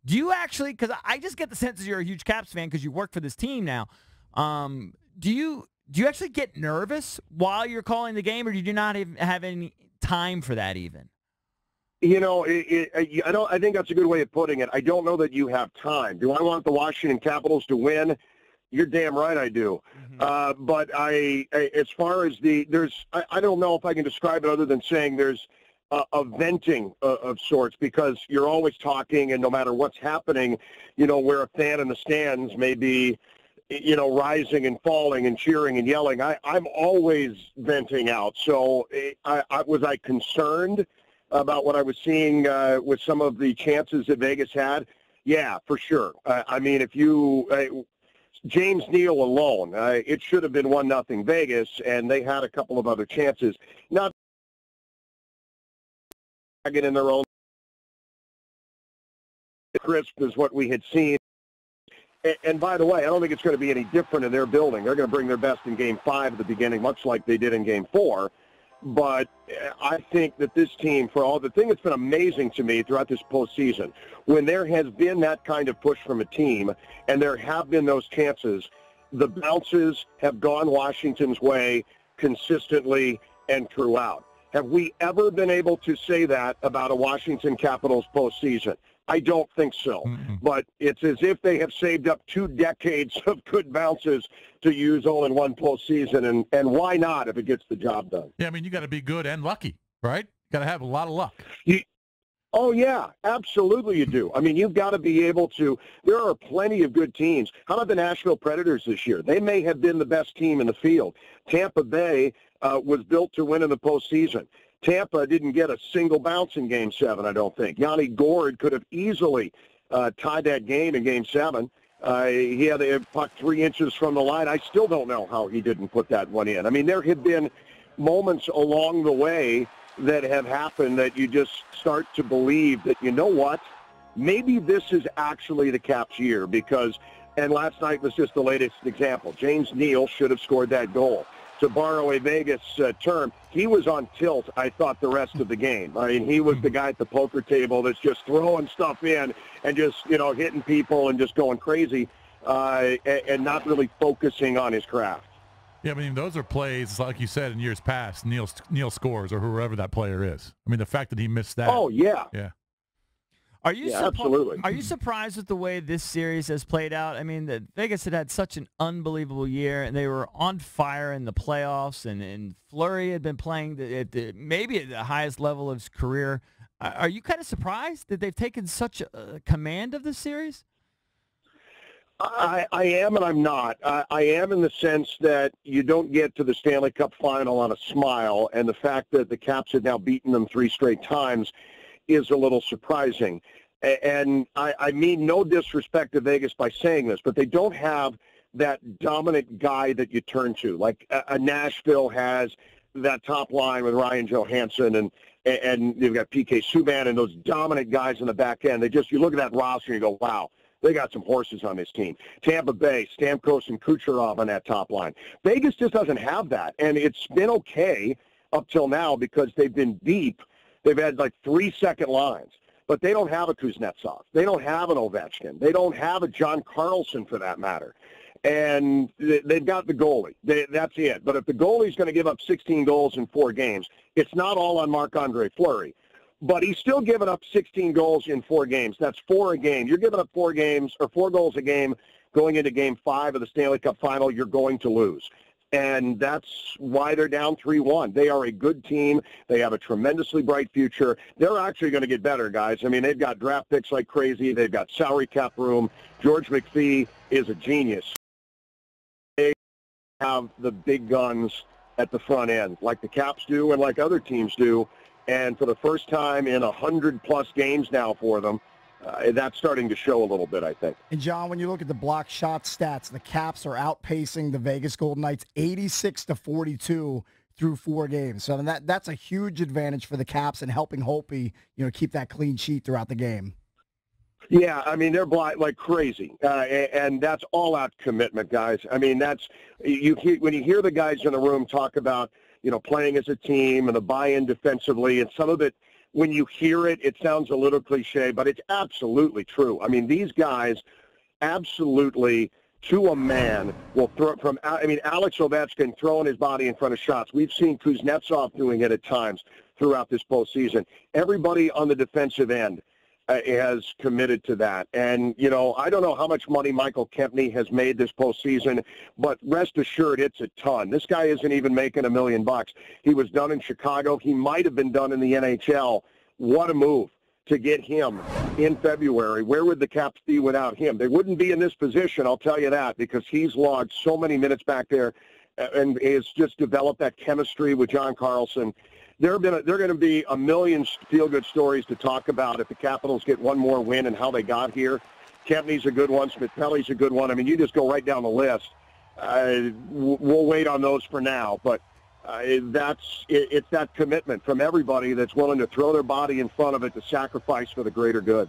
Do you actually, because I just get the sense that you're a huge Caps fan because you work for this team now. Do you actually get nervous while you're calling the game, or do you not even have any time for that even? You know, I think that's a good way of putting it. I don't know that you have time. Do I want the Washington Capitals to win? You're damn right I do. Mm-hmm. But as far as I don't know if I can describe it other than saying there's a venting of sorts, because you're always talking, and no matter what's happening, you know, where a fan in the stands may be, you know, rising and falling and cheering and yelling, I'm always venting out. So was I concerned about what I was seeing with some of the chances that Vegas had? Yeah, for sure. I mean, if you James Neal alone, it should have been 1-0 Vegas, and they had a couple of other chances. Not get in their own crisp is what we had seen. And by the way, I don't think it's going to be any different in their building. They're going to bring their best in Game 5 at the beginning, much like they did in Game 4. But I think that this team, for all the thing that's been amazing to me throughout this postseason, when there has been that kind of push from a team and there have been those chances, the bounces have gone Washington's way consistently and throughout. Have we ever been able to say that about a Washington Capitals postseason? I don't think so. Mm-hmm. But it's as if they have saved up 2 decades of good bounces to use all in one postseason, and why not if it gets the job done? Yeah, I mean, you got to be good and lucky, right? Got to have a lot of luck. Oh, yeah, absolutely you do. I mean, you've got to be able to – there are plenty of good teams. How about the Nashville Predators this year? They may have been the best team in the field. Tampa Bay was built to win in the postseason. Tampa didn't get a single bounce in Game 7, I don't think. Yanni Gourde could have easily tied that game in Game 7. He had a puck 3 inches from the line. I still don't know how he didn't put that one in. I mean, there have been moments along the way that have happened that you just start to believe that, you know what, maybe this is actually the Caps' year, because, and last night was just the latest example. James Neal should have scored that goal. To borrow a Vegas term, he was on tilt, I thought, the rest of the game. I mean, he was the guy at the poker table that's just throwing stuff in and just, you know, hitting people and just going crazy and not really focusing on his craft. Yeah, I mean, those are plays, like you said, in years past, Neal scores or whoever that player is. I mean, the fact that he missed that. Oh, yeah. Yeah. Absolutely. Are you surprised with the way this series has played out? I mean, Vegas had such an unbelievable year, and they were on fire in the playoffs, and Fleury had been playing maybe at the highest level of his career. Are you kind of surprised that they've taken such a command of this series? I am and I'm not. I am in the sense that you don't get to the Stanley Cup final on a smile, and the fact that the Caps had now beaten them 3 straight times is a little surprising. And I mean no disrespect to Vegas by saying this, but they don't have that dominant guy that you turn to. Like a Nashville has that top line with Ryan Johansson, and they've got PK Subban and those dominant guys in the back end. You look at that roster and you go, wow, they got some horses on this team. Tampa Bay, Stamkos and Kucherov on that top line. Vegas just doesn't have that, and it's been okay up till now because they've been deep. They've had like 3 second lines, but they don't have a Kuznetsov. They don't have an Ovechkin. They don't have a John Carlson, for that matter. And they've got the goalie. That's it. But if the goalie's going to give up 16 goals in 4 games, it's not all on Marc-Andre Fleury. But he's still giving up 16 goals in 4 games. That's 4 a game. You're giving up 4 goals a game going into Game 5 of the Stanley Cup Final. You're going to lose. And that's why they're down 3-1. They are a good team. They have a tremendously bright future. They're actually going to get better, guys. I mean, they've got draft picks like crazy. They've got salary cap room. George McPhee is a genius. They have the big guns at the front end, like the Caps do and like other teams do. And for the first time in 100-plus games now for them, that's starting to show a little bit, I think. And, John, when you look at the block shot stats, the Caps are outpacing the Vegas Golden Knights 86-42 through 4 games. So that's a huge advantage for the Caps and helping Holtby, keep that clean sheet throughout the game. Yeah, I mean, they're blind like crazy, and that's all-out commitment, guys. I mean, when you hear the guys in the room talk about, playing as a team and the buy-in defensively, and some of it when you hear it, it sounds a little cliche, but it's absolutely true. I mean, these guys absolutely, to a man, will throw it from, I mean, Alex Ovechkin throwing his body in front of shots. We've seen Kuznetsov doing it at times throughout this postseason. Everybody on the defensive end has committed to that. And, you know, I don't know how much money Michael Kempny has made this postseason, but rest assured it's a ton. This guy isn't even making $1 million. He was done in Chicago. He might have been done in the NHL. What a move to get him in February. Where would the Caps be without him? They wouldn't be in this position, I'll tell you that, because he's logged so many minutes back there and has just developed that chemistry with John Carlson. There are going to be a million feel-good stories to talk about if the Capitals get one more win and how they got here. Kempney's a good one. Smith-Pelly's a good one. I mean, you just go right down the list. We'll wait on those for now, but it's that commitment from everybody that's willing to throw their body in front of it to sacrifice for the greater good.